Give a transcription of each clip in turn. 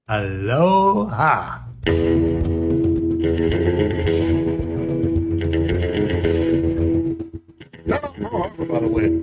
Aloha. By the way.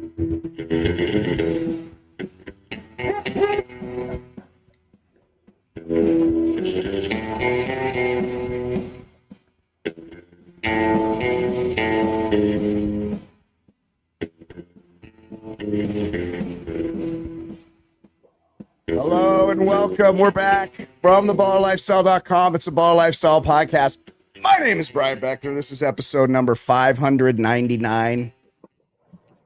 Hello and welcome. We're back from theballerlifestyle.com. It's a Baller Lifestyle podcast. My name is Brian Beckner. This is episode number 599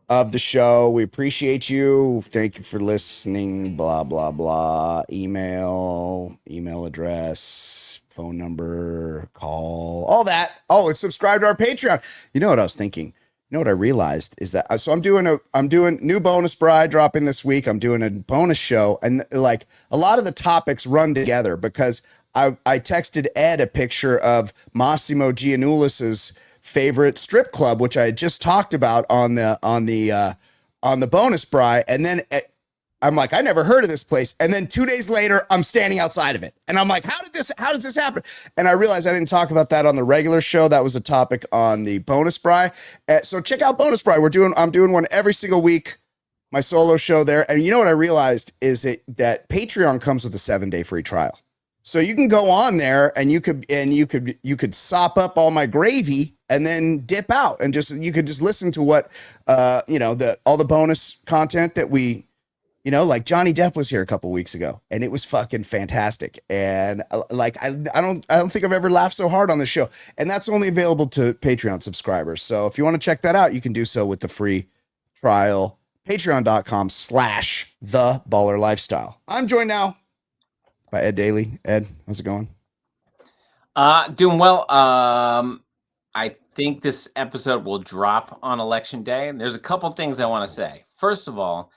of the show. We appreciate you. Thank you for listening. Blah, blah, blah. Email address, phone number, call, all that. Oh, and subscribe to our Patreon. You know what I was thinking? You know what I realized is that I'm doing new bonus bride dropping this week. I'm doing a bonus show, and like a lot of the topics run together because I texted Ed a picture of Massimo Giannoulis's favorite strip club, which I had just talked about on the bonus bride, and then I'm like, I never heard of this place. And then 2 days later, I'm standing outside of it. And I'm like, how does this happen? And I realized I didn't talk about that on the regular show. That was a topic on the bonus bri. So check out bonus bri. I'm doing one every single week, my solo show there. And you know what I realized is that Patreon comes with a 7-day free trial. So you can go on there and you could sop up all my gravy and then dip out and you could just listen to what, all the bonus content that we, like Johnny Depp was here a couple weeks ago and it was fucking fantastic. And like, I don't think I've ever laughed so hard on the show, and that's only available to Patreon subscribers. So if you want to check that out, you can do so with the free trial, patreon.com/theballerlifestyle. I'm joined now by Ed Daly. Ed, how's it going? Doing well. I think this episode will drop on election day. There's a couple things I want to say. First of all,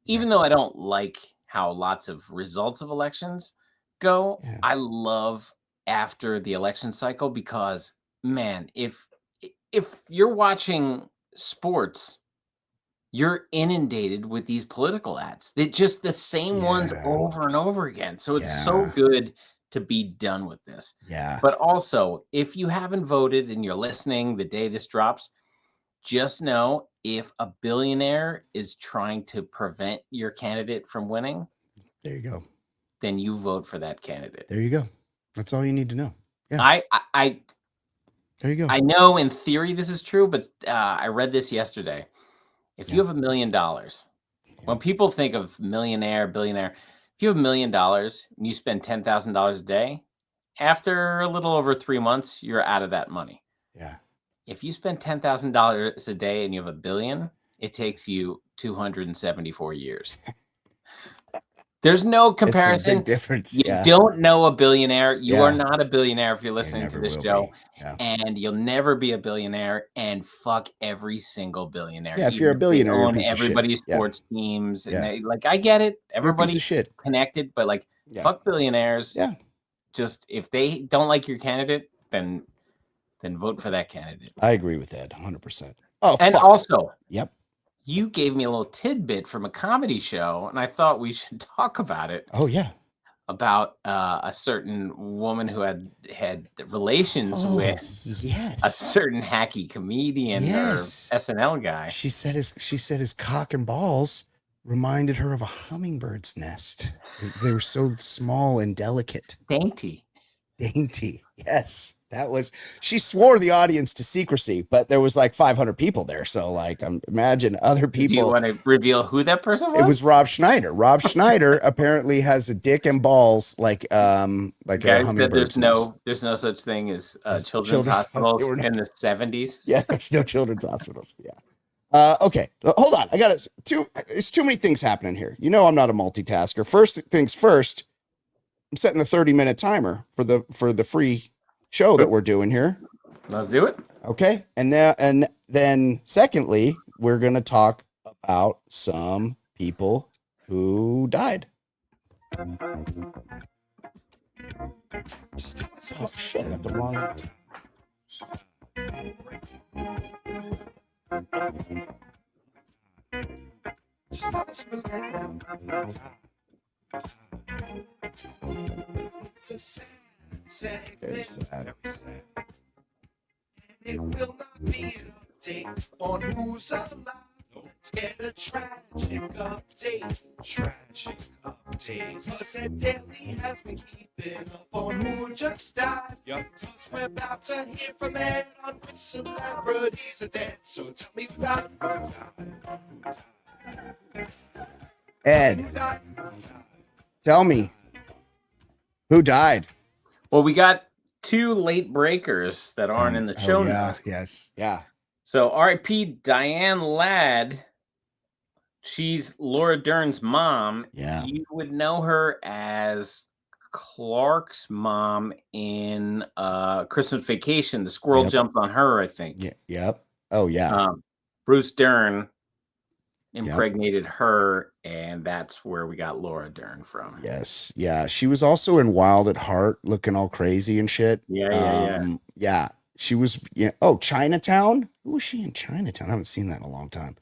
even though I don't like how lots of results of elections go, I love after the election cycle because, man, if you're watching sports, you're inundated with these political ads. They're just the same ones over and over again. So it's so good to be done with this. Yeah. But also, if you haven't voted and you're listening the day this drops, just know if a billionaire is trying to prevent your candidate from winning, there you go. Then you vote for that candidate. There you go. That's all you need to know. Yeah. I there you go. I know in theory this is true, but I read this yesterday. If you have $1 million, when people think of millionaire, billionaire, if you have $1 million and you spend $10,000 a day, after a little over 3 months, you're out of that money. Yeah. If you spend $10,000 a day and you have $1 billion, it takes you 274 years. There's no comparison. It's a big difference. You don't know a billionaire. You are not a billionaire if you're listening to this show. Yeah. And you'll never be a billionaire, and fuck every single billionaire. Yeah, if you're a billionaire, you you're a own piece of shit. everybody's sports teams. And I get it. Everybody's connected, but fuck billionaires. Yeah. Just if they don't like your candidate, then vote for that candidate. I agree with that 100%. Oh, and also, you gave me a little tidbit from a comedy show, and I thought we should talk about it. Oh, yeah. About a certain woman who had relations with a certain hacky comedian or SNL guy. She said his cock and balls reminded her of a hummingbird's nest. They were so small and delicate. Dainty. Yes. She swore the audience to secrecy, but there was like 500 people there. So imagine other people. Do you want to reveal who that person was? It was Rob Schneider. Rob Schneider apparently has a dick and balls like a hummingbird's nest. There's no such thing as children's hospitals in the 70s. Yeah, there's no children's hospitals. Yeah. Okay, hold on. There's too many things happening here. I'm not a multitasker. First things first, I'm setting the 30-minute timer for the free show that we're doing here. Let's do it. Okay. And then secondly, we're going to talk about some people who died. Oh, shit. I got the wrong. It's a sad segment. And it will not be an update on who's alive. Let's get a tragic update. Cause Ed Daly has been keeping up on who just died. Cause we're about to hear from Ed on which celebrities are dead. So tell me about who died. Ed, tell me, who died? Well, we got 2 late breakers that aren't in the show now. Yes. Yeah. So R.I.P. Diane Ladd. She's Laura Dern's mom. Yeah. You would know her as Clark's mom in Christmas Vacation. The squirrel jumped on her, I think. Yeah. Yep. Oh, yeah. Bruce Dern impregnated her, and that's where we got Laura Dern from. Yes. Yeah. She was also in Wild at Heart, looking all crazy and shit. Yeah. She was. Yeah. Oh, Chinatown. Who was she in Chinatown? I haven't seen that in a long time.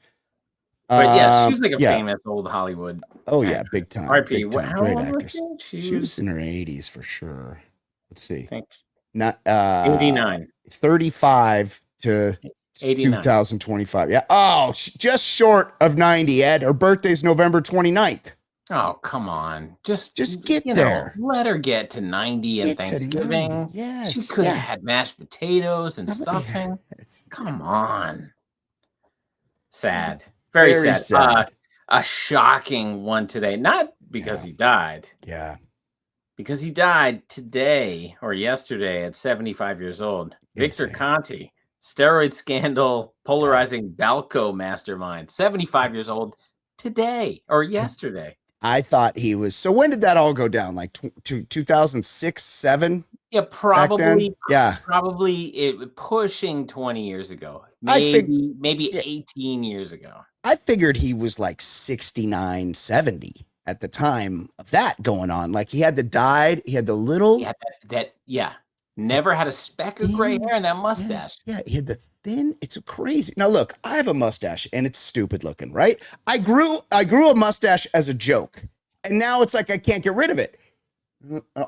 But yeah, she was like a famous old Hollywood. Oh yeah, big time. R.I.P. Big time. How Great old actress. was she? She was in her 80s for sure. Let's see. Thanks. Not 89. 35 to 89. 2025. Yeah. Oh, just short of 90, Ed. Her birthday's November 29th. Oh, come on. Just get there. Let her get to 90 and Get to Thanksgiving. 90. Yes. She could have had mashed potatoes and stuffing. Come on. Sad. Very sad. A shocking one today. Not because he died. Yeah. Because he died today or yesterday at 75 years old. Victor Conte, steroid scandal, polarizing Balco mastermind, 75 years old today or yesterday. I thought he was. So when did that all go down? Like 2006, 7? Yeah, probably. Yeah, probably it pushing 20 years ago. Maybe 18 years ago. I figured he was like 69, 70 at the time of that going on. Like he had the dyed, he had the little. Yeah, never had a speck of gray hair in that mustache. Yeah, he had the thin. It's crazy. Now look, I have a mustache and it's stupid looking, right? I grew a mustache as a joke, and now it's like I can't get rid of it.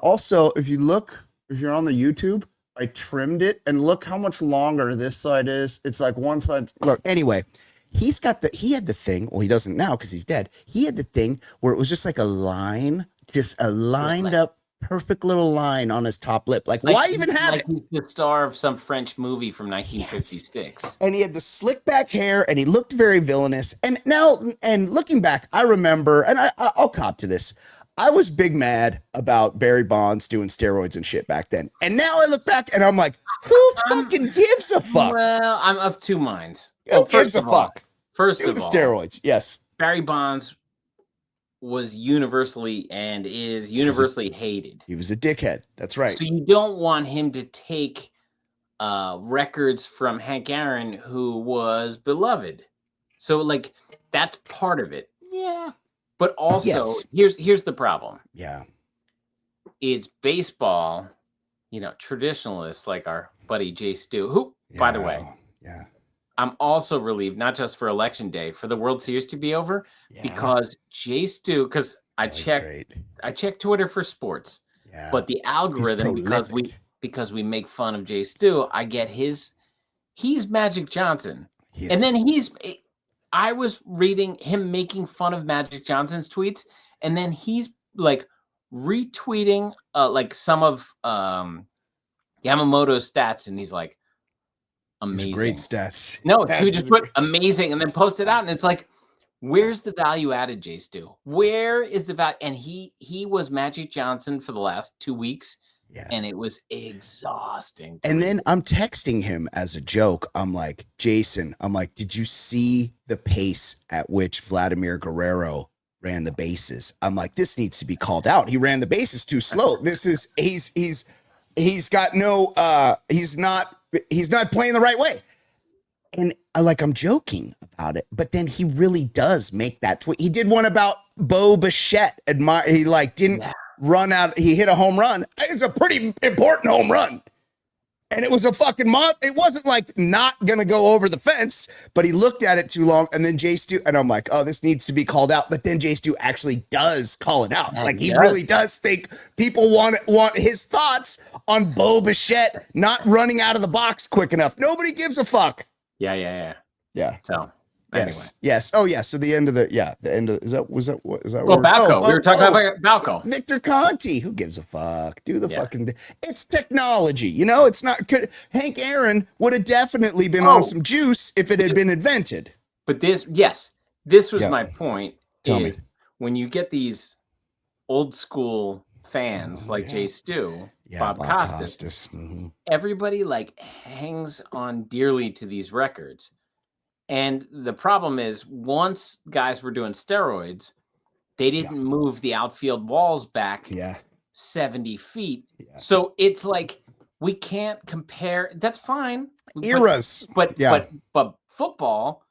Also, if you're on the YouTube, I trimmed it, and look how much longer this side is. It's like one side. Look, anyway, he had the thing. Well, he doesn't now because he's dead. He had the thing where it was just like a line, just a lined up, perfect little line on his top lip. Like why even have it? He's the star of some French movie from 1956. Yes. And he had the slick back hair, and he looked very villainous. And looking back, I remember, and I'll cop to this. I was big mad about Barry Bonds doing steroids and shit back then. And now I look back and I'm like, who fucking gives a fuck? Well, I'm of two minds. Who gives a fuck? First do of the all, steroids. Yes. Barry Bonds was universally and is universally hated. He was a dickhead. That's right. So you don't want him to take records from Hank Aaron, who was beloved. So like that's part of it. Yeah. But also, here's the problem. Yeah. It's baseball, traditionalists like our buddy Jay Stu, who, by the way, I'm also relieved, not just for election day, for the World Series to be over, because Jay Stu, because I check Twitter for sports, but the algorithm, because we make fun of Jay Stu, I get he's Magic Johnson. And then I was reading him making fun of Magic Johnson's tweets, and then he's like retweeting like some of Yamamoto's stats, and he's like, amazing. Great stats. No, he would just put amazing and then post it out, and it's like, where's the value added, Jay Stu? Where is the value? And he was Magic Johnson for the last 2 weeks. Yeah. And it was exhausting. And then I'm texting him as a joke. I'm like, Jason, did you see the pace at which Vladimir Guerrero ran the bases? I'm like, this needs to be called out. He ran the bases too slow. This is he's got no he's not playing the right way. And I'm joking about it, but then he really does make that tweet. He did one about Bo Bichette. He didn't run out. He hit a home run. It's a pretty important home run. And it was a fucking month. It wasn't like not gonna go over the fence, but he looked at it too long. And then Jay Stu, and I'm like, oh, this needs to be called out. But then Jay Stu actually does call it out. Yeah, Like he he does. really does think people want his thoughts on Bo Bichette not running out of the box quick enough. Nobody gives a fuck. Yeah. Yeah. So anyway. Yes. Oh yeah. So the end of the was that Well, Balco. We were talking about Balco. Victor Conte. Who gives a fuck? Do the fucking. It's technology. You know, it's not. Hank Aaron would have definitely been on some juice if it had been invented. But this was my point. Tell me. When you get these old school fans like Jay Stu, Bob Costas, everybody like hangs on dearly to these records. And the problem is, once guys were doing steroids, they didn't move the outfield walls back 70 feet. Yeah. So it's like, we can't compare. That's fine. Eras. But football,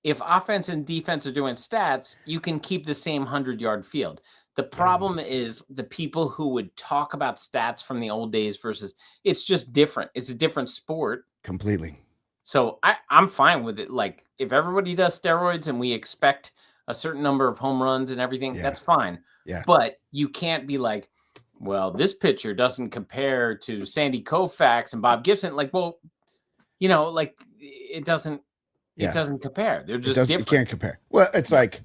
if offense and defense are doing stats, you can keep the same 100-yard field. The problem is the people who would talk about stats from the old days versus, it's just different. It's a different sport. Completely. So I'm fine with it. Like, if everybody does steroids and we expect a certain number of home runs and everything, that's fine. Yeah. But you can't be like, well, this pitcher doesn't compare to Sandy Koufax and Bob Gibson. Like, well, you know, like it doesn't compare. They're just different. You can't compare. Well, it's like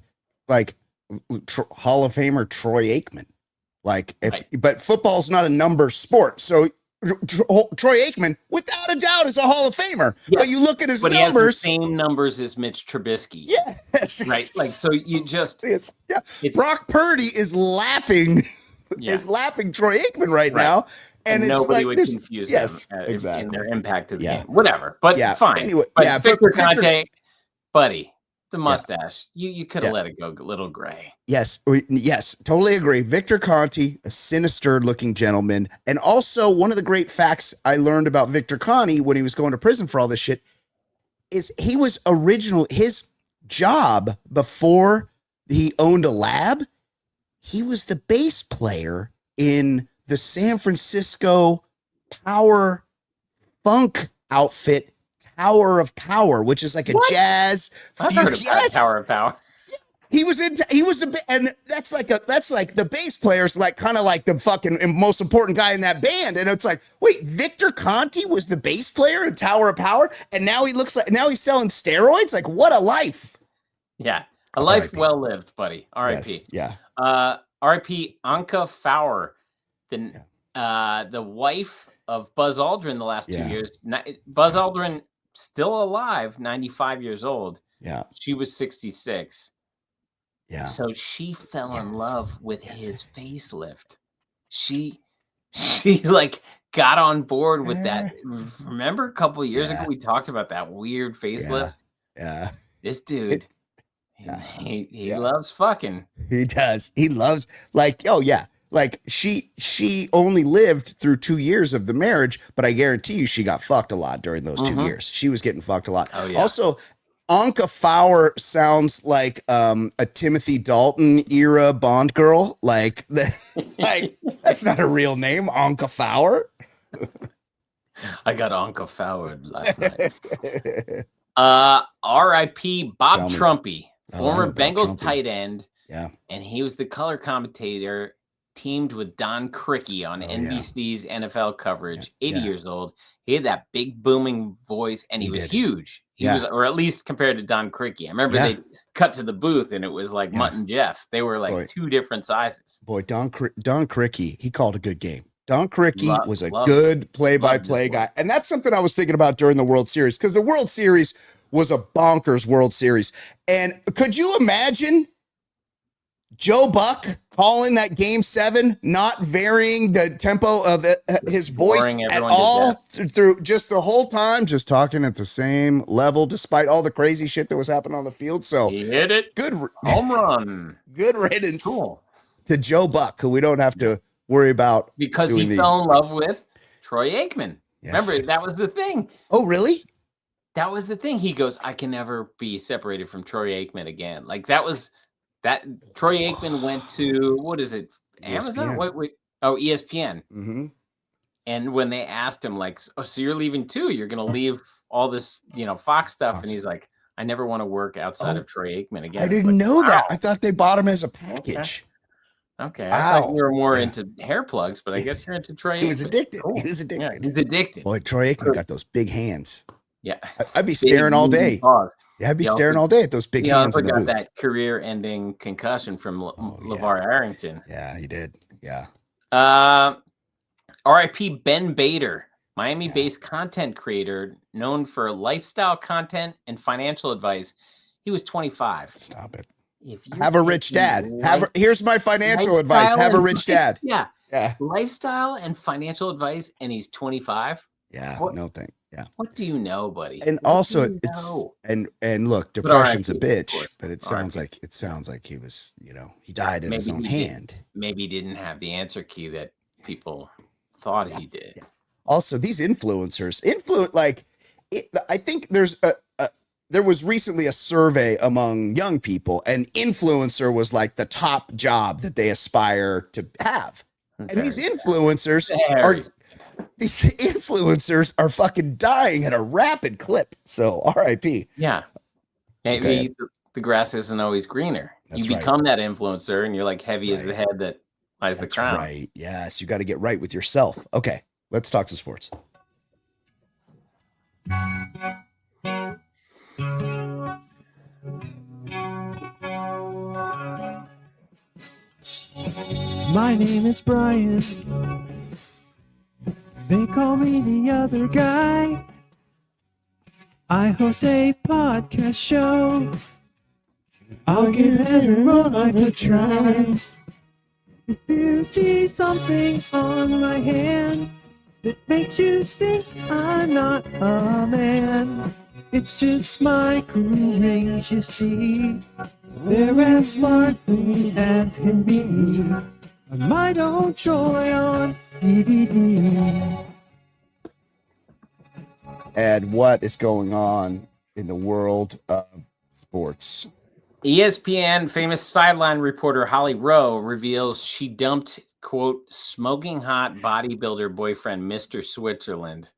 Hall of Famer Troy Aikman. Like, but football's not a number sport. So Troy Aikman, without a doubt, is a Hall of Famer. Yes, but you look at his numbers. He has the same numbers as Mitch Trubisky. Yes. Right? Like, so you just... Brock Purdy is lapping Troy Aikman right now. And it's nobody like, would confuse them exactly. in their impact to the game. Whatever. But fine. Anyway, but Victor Conte, buddy, the mustache, you could have let it go a little gray. Yes, totally agree. Victor Conte, a sinister looking gentleman. And also, one of the great facts I learned about Victor Conte when he was going to prison for all this shit is he was his job before he owned a lab, he was the bass player in the San Francisco power funk outfit Tower of Power, which is like a jazz. Tower of Power. And that's like the bass player's like kind of like the fucking most important guy in that band. And it's like, wait, Victor Conte was the bass player in Tower of Power, and now he's selling steroids. Like, what a life! Yeah, a life well lived, buddy. R.I.P. Yes, R.I.P. Anka Fowler, the wife of Buzz Aldrin. The last 2 years, Buzz Aldrin still alive, 95 years old. Yeah, she was 66. Yeah. So she fell in love with his facelift. She like got on board with that. Remember a couple of years ago we talked about that weird facelift? Yeah. This dude, he loves fucking. He does. He loves like, like she only lived through 2 years of the marriage, but I guarantee you she got fucked a lot during those 2 years. She was getting fucked a lot. Oh, yeah. Also, Anka Fowler sounds like a Timothy Dalton era Bond girl. Like that's not a real name, Anka Fowler. I got Anka Fowler last night. R.I.P. Bob Trumpy, former Bengals tight end. Yeah. And he was the color commentator, teamed with Don Criqui on NBC's NFL coverage. 80 years old. He had that big booming voice, and he was huge. He was, or at least compared to Don Criqui. I remember they cut to the booth, and it was like Mutt and Jeff. They were like two different sizes. Boy, Don Criqui, he called a good game. Don Criqui was a good play-by-play guy. And that's something I was thinking about during the World Series, because the World Series was a bonkers World Series. And could you imagine Joe Buck calling that Game 7, not varying the tempo of his voice at all through just the whole time, just talking at the same level, despite all the crazy shit that was happening on the field? So he hit it. Good home run. Good riddance to Joe Buck, who we don't have to worry about. Because he fell in love with Troy Aikman. Yes. Remember, that was the thing. Oh, really? That was the thing. He goes, I can never be separated from Troy Aikman again. Like, that was... That Troy Aikman went to, what is it? Amazon? ESPN. Wait. Oh, ESPN. Mm-hmm. And when they asked him, like, "Oh, so you're leaving too? You're going to leave all this, Fox stuff?" And he's like, "I never want to work outside of Troy Aikman again." I It's didn't like, know that. I wow. thought they bought him as a package. Okay. I thought you Wow. were more Yeah. into hair plugs, but I guess you're into Troy Aikman. He was addicted. Cool. He was Yeah, addicted. he's addicted. Boy, Troy Aikman got those big hands. Yeah. I'd be staring all Big, day. meaty paws. Yeah, I'd be He also- staring all day at those big He hands also in the got booth. that career-ending concussion from LeVar Arrington. Yeah, he did. Yeah. R.I.P. Ben Bader, Miami-based content creator known for lifestyle content and financial advice. He was 25. Stop it. If you Have a rich dad. Here's my financial advice. Have a rich dad. Yeah. Yeah. Lifestyle and financial advice, and he's 25. Yeah. What? No thing. Yeah. What do you know, buddy? And What also do you it's know? and look, depression's a R.I.P., of bitch, course. but it sounds like he was, he died in his own hand. Maybe he didn't have the answer key that people thought he did. Yeah. Also, these influencers I think there was recently a survey among young people, and influencer was like the top job that they aspire to have. And these influencers are fucking dying at a rapid clip. So RIP. Yeah. Maybe the grass isn't always greener. That's you become that influencer and you're like heavy as the head that lies the crown. Right. Yes. You got to get right with yourself. Okay. Let's talk some sports. My name is Brian. They call me the other guy. I host a podcast show. I'll give it a roll, I could try. If you see something on my hand that makes you think I'm not a man, it's just my cool rings, you see. They're as sparkly as can be. My own Troy on DVD. And what is going on in the world of sports? ESPN famous sideline reporter Holly Rowe reveals she dumped, quote, smoking hot bodybuilder boyfriend Mr. Switzerland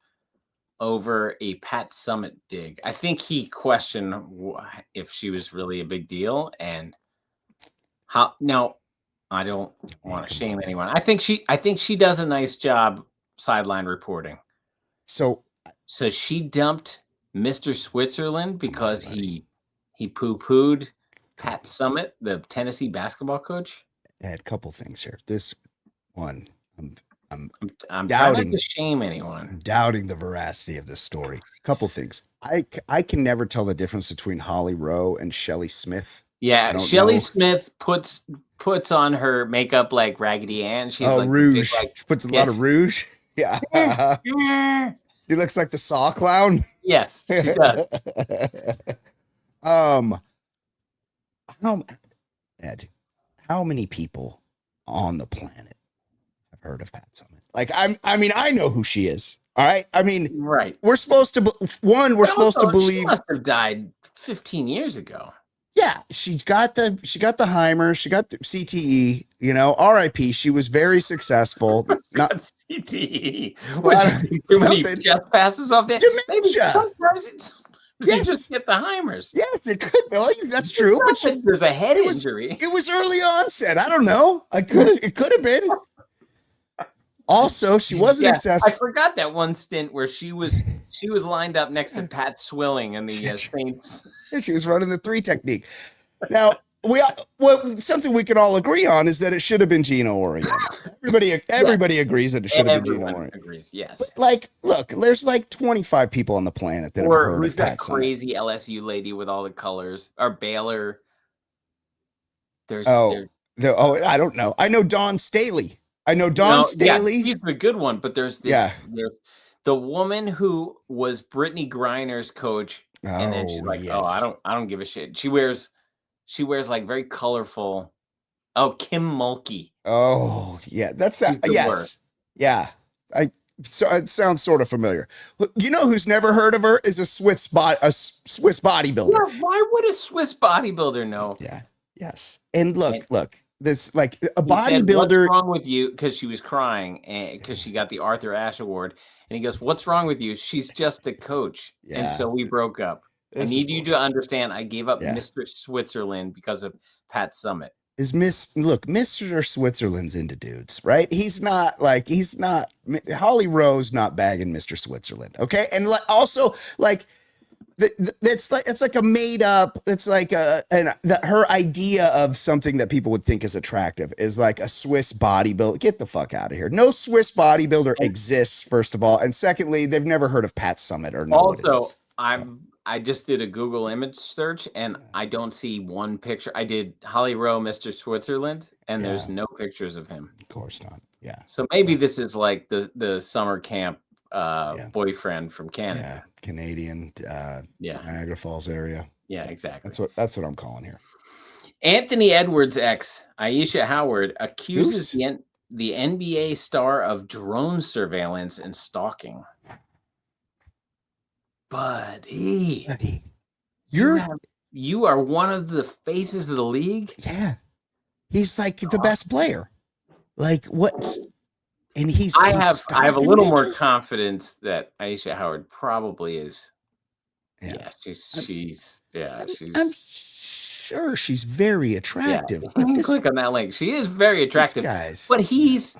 over a Pat Summitt dig. I think he questioned if she was really a big deal and how. Now, I don't want to shame anyone. I think she does a nice job sideline reporting. So she dumped Mr. Switzerland because he poo-pooed Pat Summitt, the Tennessee basketball coach. I had a couple things here. This one, I'm I'm doubting trying not to shame anyone. I'm doubting the veracity of this story. A couple things. I can never tell the difference between Holly Rowe and Shelley Smith. Yeah, Shelley Smith puts on her makeup like Raggedy Ann. She's like rouge. She puts a lot of rouge. Yeah. She looks like the Saw clown. Yes, she does. How many people on the planet have heard of Pat Summitt? Like, I know who she is. All right. I mean, right. We're supposed to believe she must have died 15 years ago. Yeah, she got the Heimer, she got the CTE, RIP. She was very successful. Not CTE. Would you take too many chest passes off there? Maybe sometimes you just get the Heimers. Yes, it could be. Well, that's true. But there's a head injury. It was early onset. I don't know. It could have been. Also, she wasn't accessible. I forgot that one stint where she was lined up next to Pat Swilling in the Saints. She was running the 3 technique. Now, something we can all agree on is that it should have been Gino Orion. Everybody agrees that it should have been Gino Orion. Agrees, yes. But look, there's 25 people on the planet that have heard who's of Pat that crazy LSU lady with all the colors? Or Baylor. I don't know. I know Dawn Staley. Staley. Yeah, he's the good one, but there's there's the woman who was Brittany Griner's coach, and then she's like, "Oh, I don't give a shit." She wears like very colorful. Oh, Kim Mulkey. Oh, yeah, that's yes, word. Yeah. So it sounds sort of familiar. You know who's never heard of her is a Swiss bodybuilder. Yeah, why would a Swiss bodybuilder know? Yeah. Yes. And look, this like a He said, bodybuilder. "What's wrong with you?" Because she was crying and because she got the Arthur Ashe Award. And he goes, "What's wrong with you? She's just a coach." And Yeah. so we broke up. I This is need you to bullshit. understand I gave up Yeah. Mr. Switzerland because of Pat Summitt. Mr. Switzerland's into dudes, right? He's not Holly Rowe's not bagging Mr. Switzerland, okay? And also like it's like a made up. It's like her idea of something that people would think is attractive is like a Swiss bodybuilder. Get the fuck out of here! No Swiss bodybuilder exists. First of all, and secondly, they've never heard of Pat Summitt or know what it Also, is. I just did a Google image search and I don't see one picture. I did Holly Rowe, Mr. Switzerland, and there's no pictures of him. Of course not. Yeah. So maybe this is like the summer camp boyfriend from Canada. Yeah, Canadian, Niagara Falls area. Yeah, exactly. That's what I'm calling here. Anthony Edwards' ex, Aisha Howard, accuses the NBA star of drone surveillance and stalking. Buddy, you are one of the faces of the league. Yeah, he's like the best player. Like what? And I have a little more confidence that Aisha Howard probably is. Yeah, she's. I'm sure she's very attractive. Yeah. But click on that link. She is very attractive. But he's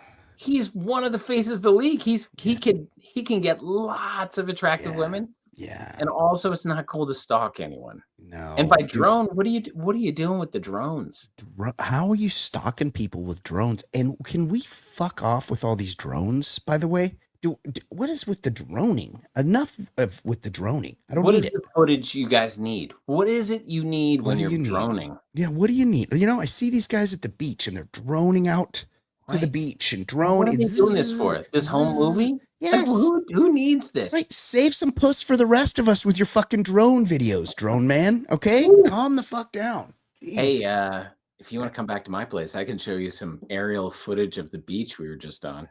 one of the faces of the league. He can get lots of attractive women. Yeah. And also, it's not cool to stalk anyone. No. And by drone, what are you doing with the drones? How are you stalking people with drones? And can we fuck off with all these drones, by the way? What is with the droning? Enough with the droning. I don't need it. What is the footage you guys need? What is it you need when you're droning? Yeah, what do you need? You know, I see these guys at the beach and they're droning out to the beach and droning. What are they doing this for? This home movie? Yes. Like, who needs this? Right, save some puss for the rest of us with your fucking drone videos, drone man. Okay, calm the fuck down. Jeez. Hey, if you want to come back to my place, I can show you some aerial footage of the beach we were just on.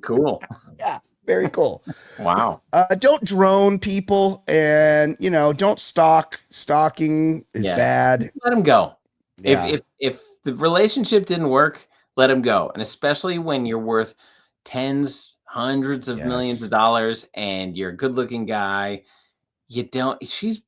Cool. Yeah, very cool. Wow. Don't drone people, and don't stalk. Stalking is bad. Let them go. Yeah. If the relationship didn't work, let them go, and especially when you're worth hundreds of millions of dollars and you're a good-looking guy, she's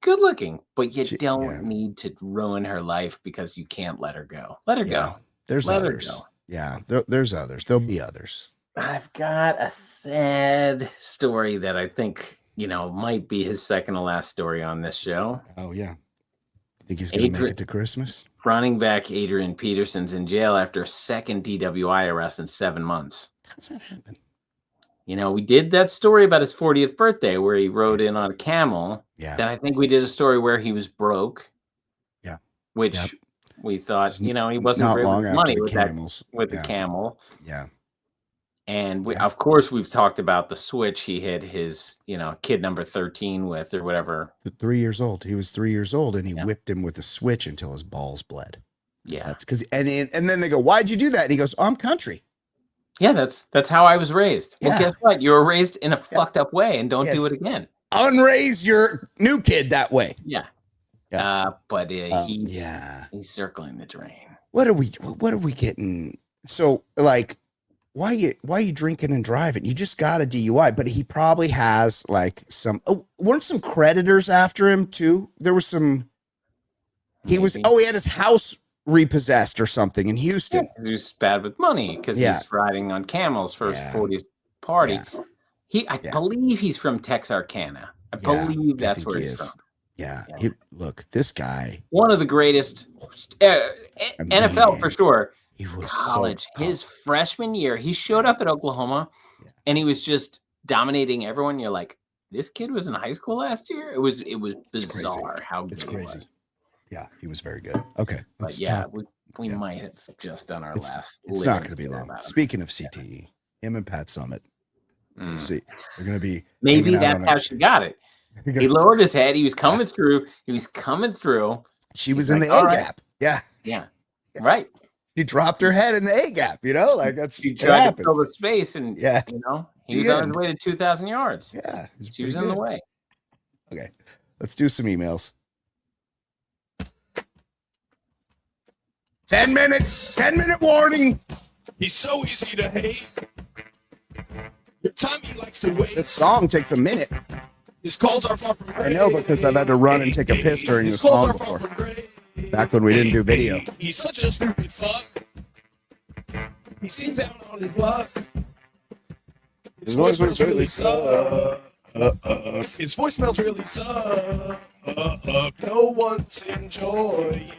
good looking, but you don't need to ruin her life because you can't let her go. Let her go. There's others. Yeah, there's others. There'll be others. I've got a sad story that I think might be his second to last story on this show. Oh yeah. Think he's gonna make it to Christmas? Running back Adrian Peterson's in jail after a second DWI arrest in 7 months. How's that happen? We did that story about his 40th birthday where he rode in on a camel. Yeah. Then I think we did a story where he was broke. Yeah. Which we thought, he wasn't not really long after money the with camels. The camel. Yeah. And of course, we've talked about the switch he hit his, kid number 13 with or whatever. 3 years old. He was 3 years old, and he whipped him with a switch until his balls bled. Yeah. That's because, and then they go, "Why'd you do that?" And he goes, "Oh, I'm country." Yeah, that's how I was raised. Well, guess what? You were raised in a fucked up way, and don't do it again. Unraise your new kid that way. Yeah. But he's circling the drain. What are we getting? So like, why are you drinking and driving? You just got a DUI, but he probably has like weren't some creditors after him too? There was some. He had his house repossessed or something in Houston. Yeah, he was bad with money because he's riding on camels for his 40th party. Yeah. I believe he's from Texarkana. I believe that's where he's from. Yeah. Look, this guy. One of the greatest NFL for sure. He was college. His freshman year, he showed up at Oklahoma and he was just dominating everyone. You're like, this kid was in high school last year? It was bizarre how good he was. Yeah, he was very good. Okay. But we might have just done our last. It's not going to be long. Speaking of CTE, him and Pat Summitt. See, they're going to be. Maybe that's how she got it. He lowered his head. He was coming through. She was in the A gap. Yeah. Yeah. Right. She dropped her head in the A gap. Like that's. She tried to fill the space, and he was on his way to 2,000 yards. Yeah. She was in the way. Okay, let's do some emails. 10 minutes. 10-minute warning. He's so easy to hate. Your time he likes to wait. This song takes a minute. His calls are far from great. I know because I've had to run and take a piss during the song before. Back when we didn't do video. He's such a stupid fuck. He seems down on his luck. His voice smells really suck. His voice smells really suck. No one's enjoying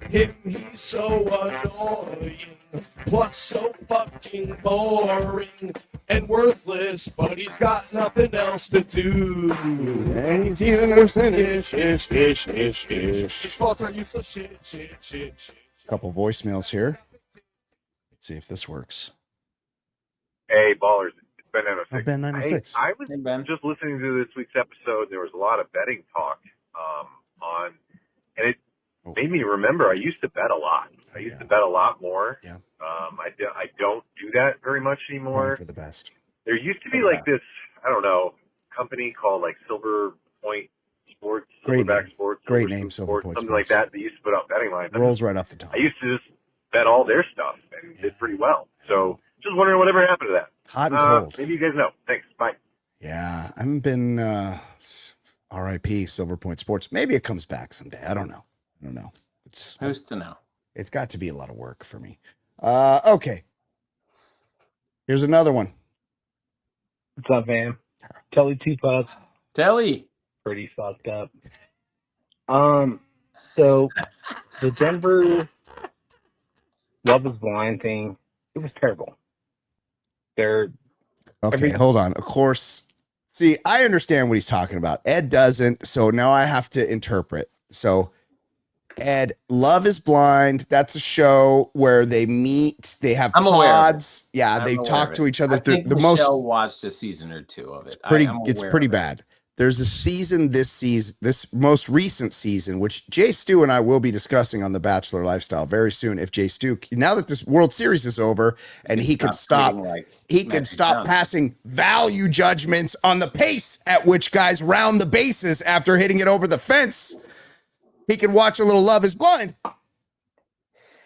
him. He's so annoying. Plus so fucking boring and worthless. But he's got nothing else to do. And he's even worse than ish. His faults are useless shit. Couple voicemails here. Let's see if this works. Hey, ballers. It's Ben 96. Oh, Ben 96. I was Hey, Ben. just listening to this week's episode. There was a lot of betting talk on, and it made me remember I used to bet a lot. I used to bet a lot more. Yeah. I don't do that very much anymore. For the best. There used to be like this, I don't know, company called like Silver Point Sports, Great Silverback name. Sports, Great Silver name, Silver Sports, Point something Sports. like that. They used to put out betting lines. Rolls right off the tongue. I used to just bet all their stuff and did pretty well. So just wondering whatever happened to that. Hot and cold. Maybe you guys know. Thanks. Bye. Yeah, I haven't been RIP Silver Point Sports. Maybe it comes back someday. I don't know. Who's to know? It's got to be a lot of work for me. Okay. Here's another one. What's up, man? Telly Tupac, Telly. pretty fucked up. So the Denver Love is Blind thing, it was terrible. They're Okay, hold on. Of course. See, I understand what he's talking about. Ed doesn't, so now I have to interpret. So, Ed, Love is Blind. That's a show where they meet. They have I'm aware of it. pods. Yeah, I'm they aware talk of to it. each other I through think the Michelle most. watched a season or two of it. It's pretty bad. There's a season this season, this most recent season, which Jay Stu and I will be discussing on the Bachelor Lifestyle very soon. If Jay Stu, now that this World Series is over, and he could stop, passing value judgments on the pace at which guys round the bases after hitting it over the fence, he could watch a little Love is Blind.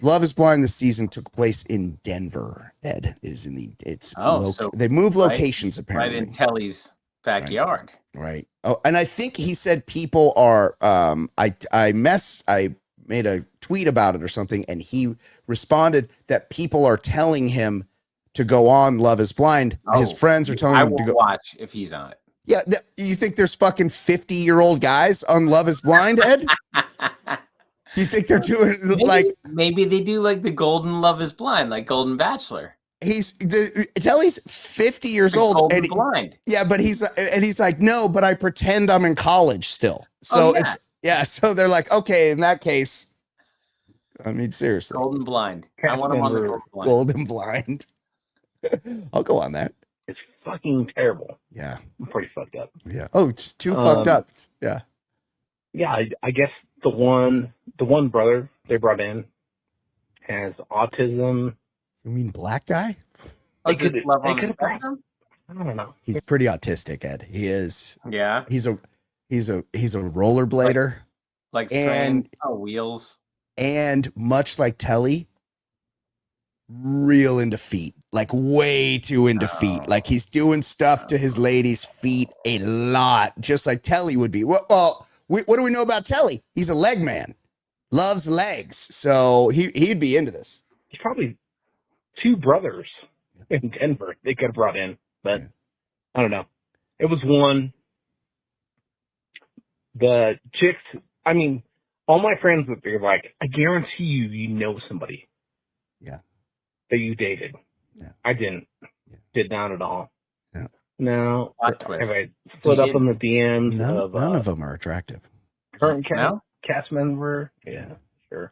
Love is Blind this season took place in Denver. Ed is in the so they move locations apparently. Right in Telly's backyard. Right. Oh, and I think he said people are I made a tweet about it or something, and he responded that people are telling him to go on Love is Blind. His friends are telling him to go watch if he's on it. Yeah, you think there's fucking 50-year-old guys on Love is Blind, Ed? You think they're doing maybe they do like the Golden Love is Blind, like Golden Bachelor. Telly's 50 years old and blind. Yeah, but he's like, no, but I pretend I'm in college still. So so they're like, okay, in that case, I mean, seriously. Golden Blind. I want him on the Golden Blind. I'll go on that. It's fucking terrible. Yeah. I'm pretty fucked up. Yeah. Oh, it's too fucked up. Yeah. Yeah, I guess the one brother they brought in has autism. You mean black guy? I don't know. He's pretty autistic, Ed. He is. Yeah. He's a rollerblader. Like wheels. And much like Telly, real into feet. Like way too into feet. Like he's doing stuff to his lady's feet a lot. Just like Telly would be. Well, what do we know about Telly? He's a leg man. Loves legs. So he'd be into this. He's probably two brothers in Denver they could have brought in, but I don't know. It was one. The chicks, I mean, all my friends would be like, I guarantee you know somebody. Yeah. That you dated. Yeah. I didn't. Yeah. Did not at all. Yeah. No. Have I split up on the DMs? None of them are attractive. Current cast member? Yeah, sure.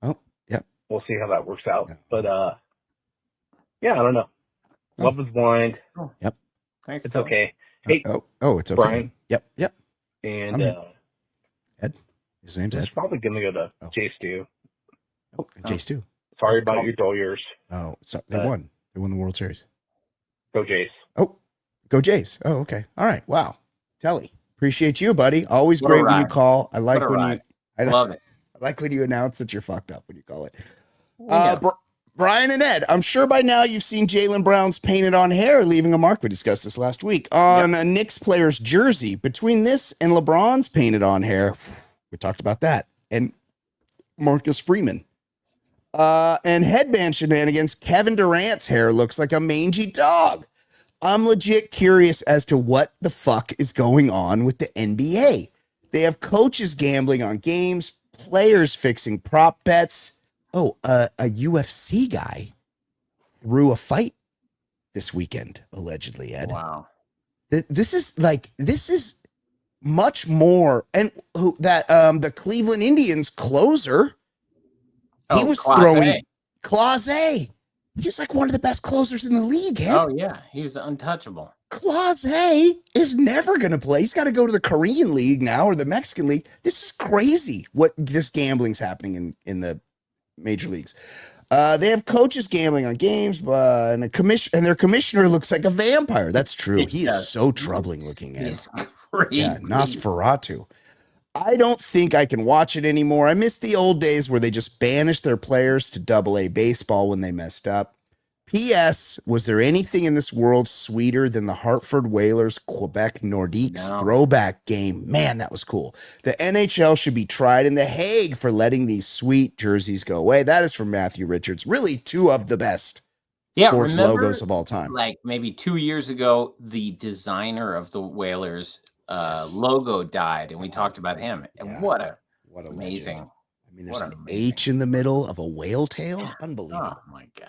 Oh, yep. We'll see how that works out. Yeah. But yeah, I don't know. Love is Blind. Oh. Yep. Thanks. It's okay. Hey, it's okay. Brian. Yep. And Ed. His name's Ed. He's probably gonna go to Jay Stu. Oh, Jay Stu. Sorry about your Doyers. Oh, sorry. They won. They won the World Series. Go Jays. Oh, go Jays. Oh, okay. All right. Wow. Telly. Appreciate you, buddy. Always great when you call. I like when you. Love it. like when you announce that you're fucked up when you call it. Yeah. Brian and Ed, I'm sure by now you've seen Jaylen Brown's painted on hair leaving a mark. We discussed this last week on a Knicks player's jersey. Between this and LeBron's painted on hair, we talked about that. And Marcus Freeman. And headband shenanigans, Kevin Durant's hair looks like a mangy dog. I'm legit curious as to what the fuck is going on with the NBA. They have coaches gambling on games, players fixing prop bets. Oh, a UFC guy threw a fight this weekend, allegedly, Ed. Wow. This is much more. And the Cleveland Indians closer, he was throwing Clase. He's like one of the best closers in the league, Ed. Oh, yeah. He was untouchable. Clase is never going to play. He's got to go to the Korean League now or the Mexican League. This is crazy what this gambling's happening in the major leagues. They have coaches gambling on games, and their commissioner looks like a vampire. That's true. He is so troubling looking, Ed. He's crazy. Yeah, Nosferatu. I don't think I can watch it anymore. I miss the old days where they just banished their players to AA baseball when they messed up. P.S. Was there anything in this world sweeter than the Hartford Whalers Quebec Nordiques throwback game? Man, that was cool. The NHL should be tried in The Hague for letting these sweet jerseys go away. That is from Matthew Richards. Really, two of the best sports logos of all time. Like maybe 2 years ago, the designer of the Whalers logo died, and we talked about him. And what amazing. Legend. I mean, there's an H in the middle of a whale tail. Unbelievable. Oh my God.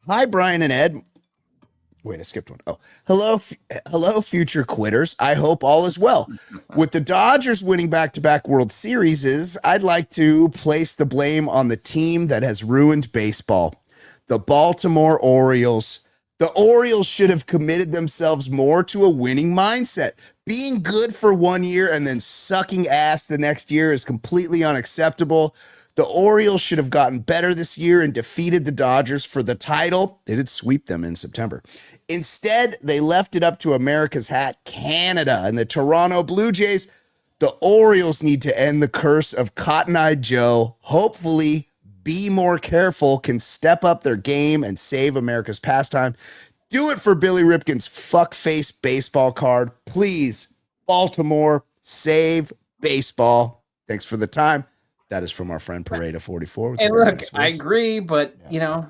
Hi, Brian and Ed. Wait, I skipped one. Oh, hello, future quitters. I hope all is well. With the Dodgers winning back-to-back World Series, I'd like to place the blame on the team that has ruined baseball, the Baltimore Orioles. The Orioles should have committed themselves more to a winning mindset. Being good for 1 year and then sucking ass the next year is completely unacceptable. The Orioles should have gotten better this year and defeated the Dodgers for the title. They did sweep them in September. Instead, they left it up to America's hat, Canada, and the Toronto Blue Jays. The Orioles need to end the curse of Cotton-Eyed Joe. Hopefully, Be More Careful can step up their game and save America's pastime. Do it for Billy Ripken's fuckface baseball card. Please, Baltimore, save baseball. Thanks for the time. That is from our friend Parade 44. And look, I agree, but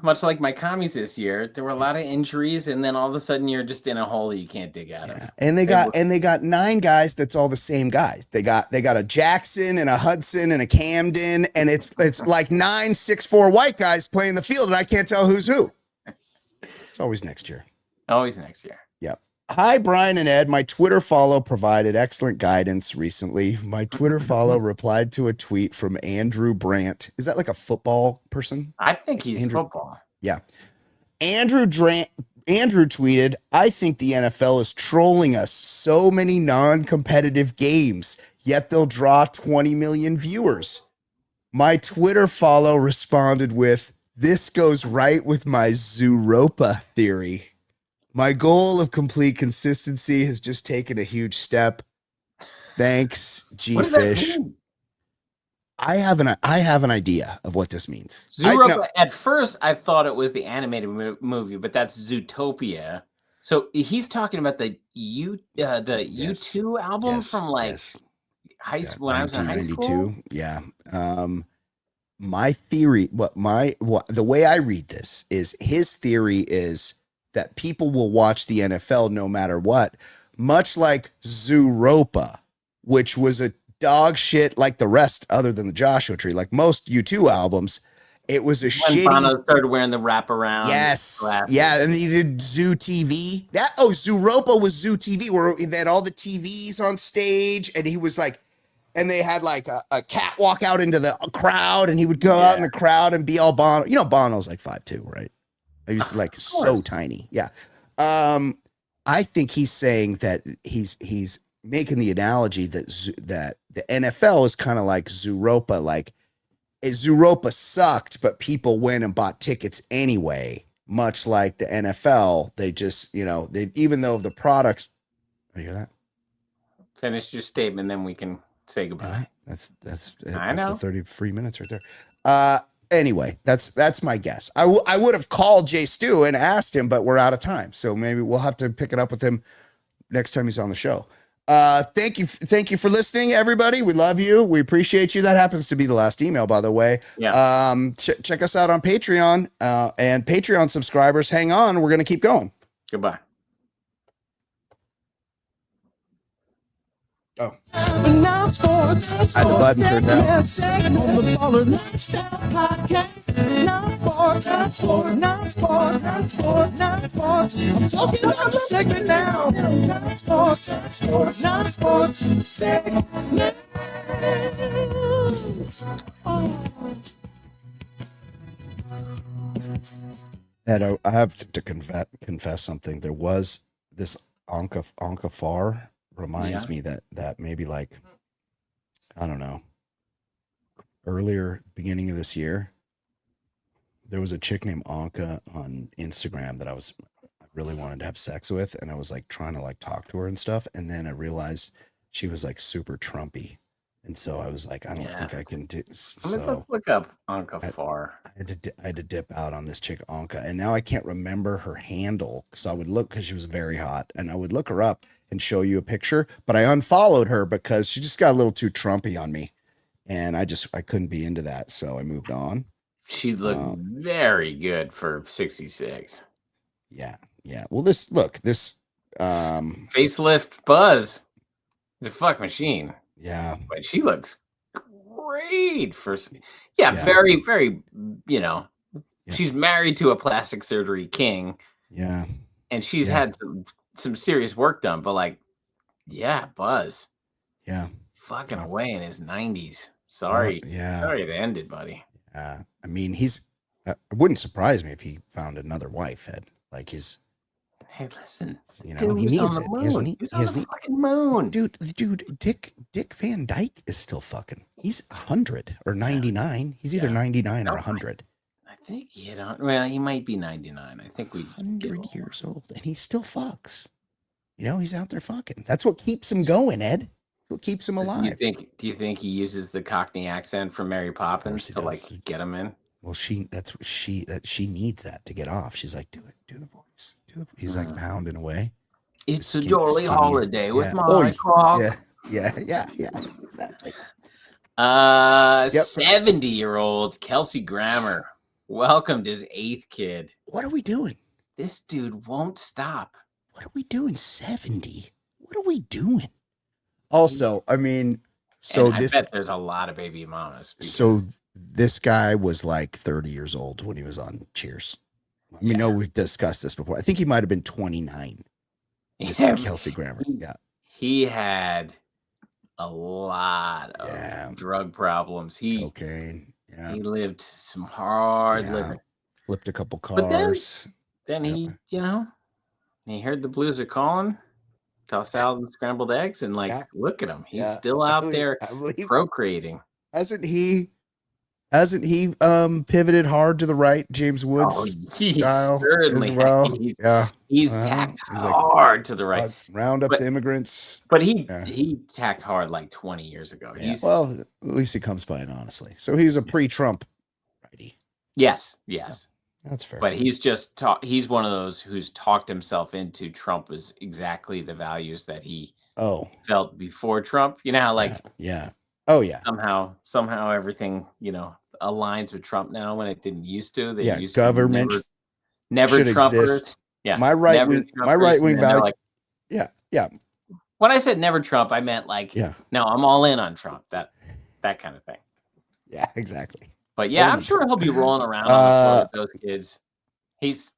much like my commies this year, there were a lot of injuries, and then all of a sudden you're just in a hole that you can't dig out of. And they got 9 guys that's all the same guys. They got a Jackson and a Hudson and a Camden, and it's like 9 6'4" white guys playing the field, and I can't tell who's who. It's always next year. Always next year. Yep. Hi, Brian and Ed. My Twitter follow provided excellent guidance recently. My Twitter follow replied to a tweet from Andrew Brandt. Is that like a football person? I think he's football. Yeah. Andrew tweeted, I think the NFL is trolling us. So many non-competitive games, yet they'll draw 20 million viewers. My Twitter follow responded with, this goes right with my Zooropa theory. My goal of complete consistency has just taken a huge step. Thanks, G-Fish. I have an idea of what this means. At first, I thought it was the animated movie, but that's Zootopia. So he's talking about the U2 album from high school when I was in high school. Yeah. My theory, the way I read this is his theory is that people will watch the NFL no matter what, much like Zooropa, which was a dog shit like the rest other than the Joshua Tree. Like most U2 albums, it was a shitty... Bono started wearing the wraparound. Yes. Glasses. Yeah, and then you did Zoo TV. Zooropa was Zoo TV, where they had all the TVs on stage, and he was like... And they had like a catwalk out into the crowd, and he would go out in the crowd and be all Bono. You know, Bono's like 5'2", right? He was like so tiny. Yeah. I think he's saying that he's making the analogy that the NFL is kind of like Zooropa. Like Zooropa sucked, but people went and bought tickets anyway. Much like the NFL, they just, even though the products. You hear that? Finish your statement, then we can say goodbye. That's I know. 33 minutes right there. Anyway, that's my guess. I would have called Jay Stu and asked him, but we're out of time. So maybe we'll have to pick it up with him next time he's on the show. Thank you for listening, everybody. We love you. We appreciate you. That happens to be the last email, by the way. Yeah. Check us out on Patreon, and Patreon subscribers. Hang on, we're gonna keep going. Goodbye. Oh. Now sports. I had the button turned down. On the Baller Lifestyle Podcast. Now sports. I'm talking about the segment now. Now sports. Segment. Ed, I have to confess something. There was this Anka Far reminds me that maybe like, I don't know, earlier beginning of this year, there was a chick named Anka on Instagram that I really wanted to have sex with, and I was like trying to like talk to her and stuff, and then I realized she was like super Trumpy. And so I was like, I don't think I can do. So let's look up Anka Far. I had to dip out on this chick Anka, and now I can't remember her handle. So I would look because she was very hot, and I would look her up and show you a picture. But I unfollowed her because she just got a little too Trumpy on me, and I couldn't be into that. So I moved on. She looked very good for 66. Yeah. Well, this facelift Buzz, the fuck machine. Yeah, but she looks great for very, very, she's married to a plastic surgery king. Yeah. And she's had some serious work done, but like, Buzz. Yeah. Fucking away in his 90s. Sorry. Sorry it ended, buddy. I mean, it wouldn't surprise me if he found another wife, Ed. Like hey, listen, he needs it. He on the fucking moon. Dude, Dick Van Dyke is still fucking. He's 100 or 99. He's either 99 or 100. I think he he might be 99. I think 100 years old, and he still fucks. He's out there fucking. That's what keeps him going, Ed. That's what keeps him alive. Do you think he uses the Cockney accent from Mary Poppins to like get him in? Well, she needs that to get off. She's like, do the voice. He's like pounding away. It's a jolly holiday with my cock. Yeah. Exactly. 70-year-old Kelsey Grammer welcomed his 8th kid. What are we doing? This dude won't stop. What are we doing? 70. What are we doing? Also, I mean, I bet there's a lot of baby mamas. So this guy was like 30 years old when he was on Cheers. We know we've discussed this before. I think he might have been 29. Kelsey Grammer. He had a lot of drug problems. Cocaine. Yeah. He lived some hard living. Flipped a couple cars. Then he, he heard the Blues are calling. Tossed out and scrambled eggs, and look at him. He's still out there procreating. Hasn't he pivoted hard to the right, James Woods style certainly as well? He's tacked hard to the right. Round up the immigrants. But he tacked hard like 20 years ago. Well, at least he comes by it honestly. So he's a pre-Trump righty. Yes. That's fair. But he's just he's one of those who's talked himself into Trump is exactly the values that he felt before Trump. You know how Oh yeah. Somehow everything, aligns with Trump now when it didn't used to. They used government to never Trumpers. Exist. Yeah. My right wing value. When I said never Trump, I meant no, I'm all in on Trump. That kind of thing. Yeah, exactly. But I'm sure he'll be rolling around on the floor with those kids. He's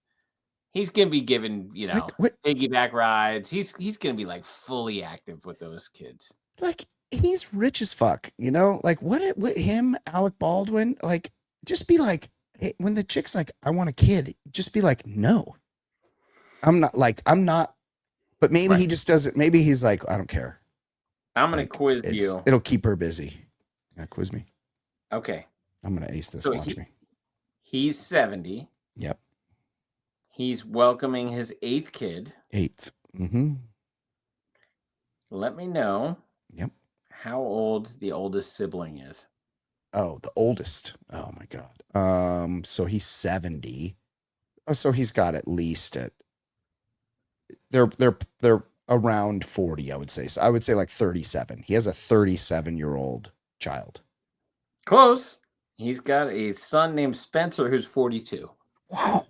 gonna be given, piggyback rides. He's gonna be like fully active with those kids. Like he's rich as fuck, what him, Alec Baldwin, just be like, hey, when the chick's like, I want a kid, just be like, no, I'm not, but maybe he just doesn't, maybe he's like, I don't care. I'm going to quiz you. It'll keep her busy. Quiz me. Okay. I'm going to ace this. Watch me. He's 70. Yep. He's welcoming his 8th kid. 8th. Mm-hmm. let me know Yep. how old the oldest sibling is. Oh, the oldest. Oh my God. So he's 70. Oh, so he's got at least they're around 40, I would say. So I would say like 37. He has a 37-year-old child. Close. He's got a son named Spencer who's 42. Wow.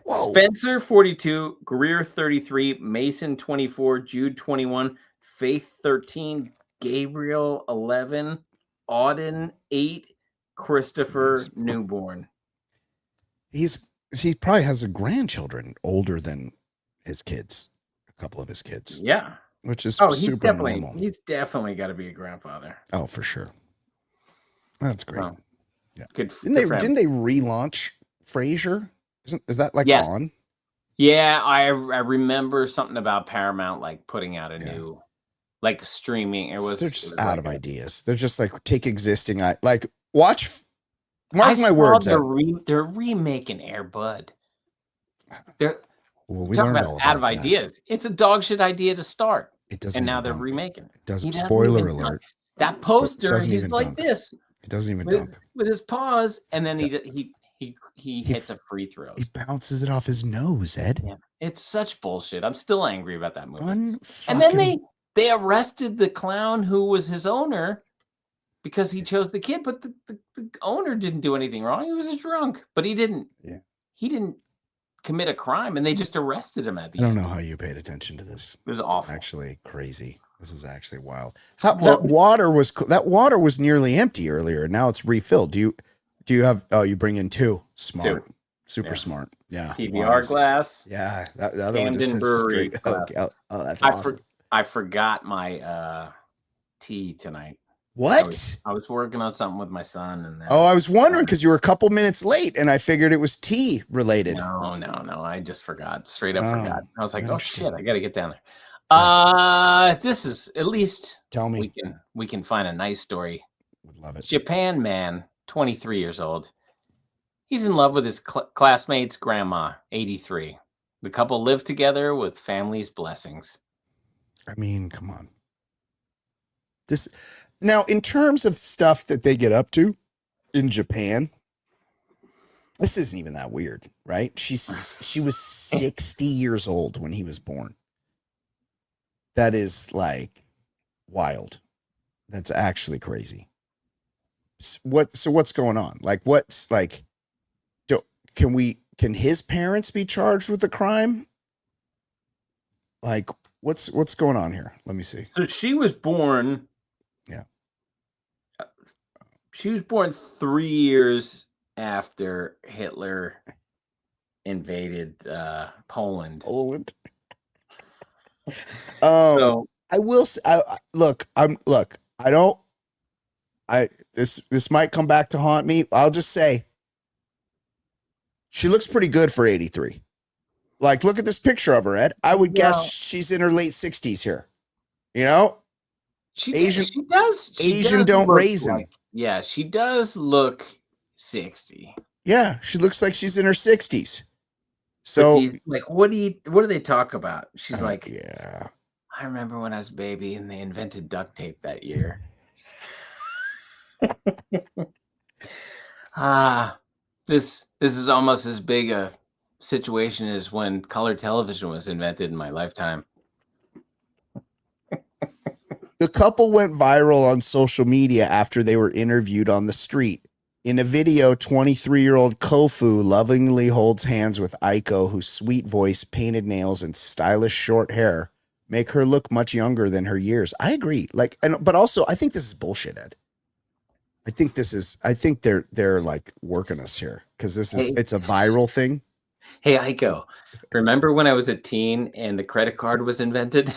Whoa. Spencer 42, Greer 33, Mason 24, Jude 21, Faith 13, Gabriel 11, Auden 8, Christopher newborn. He probably has a grandchildren older than his kids, a couple of his kids. Yeah. Which is he's super definitely normal. he's definitely got to be a grandfather. Oh, for sure. That's great. Well, yeah. Good. Didn't they relaunch Frasier? Is that like Yes. on? Yeah, I remember something about Paramount like putting out a new like streaming. They're just out of ideas. They're just like take existing like watch. Mark I my words. They're remaking Air Bud. They're we talking learned about all out about of that. ideas. It's a dog shit idea to start. It doesn't. And even now they're dunk. remaking. It doesn't. He Spoiler even alert. That poster, doesn't he's even like dunk. this. It doesn't even dunk with his paws, and then he hits a free throw. He bounces it off his nose, Ed. Yeah, it's such bullshit. I'm still angry about that movie. And then they arrested the clown who was his owner because he chose the kid, but the owner didn't do anything wrong. He was a drunk, but he didn't commit a crime, and they just arrested him at the end. end. I don't know how you paid attention to this. It was awful. Actually crazy. This is actually wild. That water was nearly empty earlier. Now it's refilled. Do you have? Oh, you bring in two. Smart. Super smart. Yeah. PBR glass. Yeah. The other one just Brewery straight. Okay. Oh, that's awesome. I forgot my tea tonight. What? I was working on something with my son, and I was wondering because you were a couple minutes late, and I figured it was tea related. No. I just forgot. Straight up forgot. I was like, oh shit, I got to get down there. This is at least. Tell me. We can find a nice story. Would love it. Japan man, 23 years old. He's in love with his classmate's grandma, 83. The couple live together with family's blessings. I mean, come on. Now, in terms of stuff that they get up to in Japan, this isn't even that weird, right? She was 60 years old when he was born. That is like wild. That's actually crazy. What's going on? Like, what's like, can his parents be charged with a crime? Like, what's going on here? Let me see. So she was born. Yeah. She was born 3 years after Hitler invaded Poland. So I will say, this might come back to haunt me. I'll just say she looks pretty good for 83. Like, look at this picture of her, Ed. I would guess she's in her late 60s here. You know? Asian don't raisin. Yeah, she does look 60. Yeah, she looks like she's in her 60s. So what do they talk about? She's like, yeah. I remember when I was a baby and they invented duct tape that year. This is almost as big a situation as when color television was invented in my lifetime. The couple went viral on social media after they were interviewed on the street. In a video, 23-year-old Kofu lovingly holds hands with Aiko, whose sweet voice, painted nails, and stylish short hair make her look much younger than her years. I agree. But also, I think this is bullshit, Ed. I think they're like working us here because it's a viral thing. Hey, Aiko, remember when I was a teen and the credit card was invented?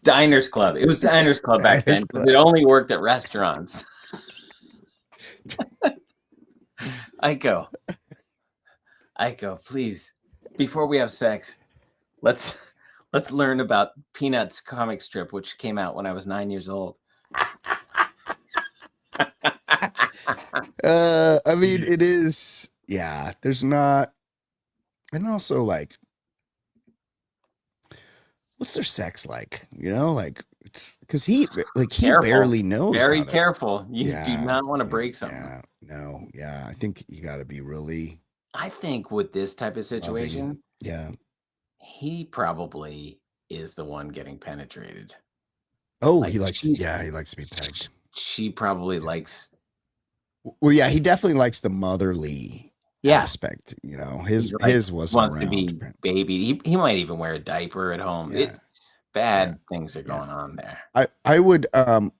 Diners Club. It was Diners Club back then. It only worked at restaurants. Aiko, please, before we have sex, let's learn about Peanuts comic strip, which came out when I was 9 years old. I mean, it is. Yeah, there's not. And also, like, what's their sex like? You know, like it's because he Careful. barely knows. Very careful. You do not want to break something. Yeah, no, yeah. I think you got to be really. I think with this type of situation, loving. he probably is the one getting penetrated. Oh, he likes to be pegged. She probably likes. Well, yeah, he definitely likes the motherly aspect. You know, his wasn't wants around. To be baby. He might even wear a diaper at home. Yeah. Bad things are going on there. I would Zoe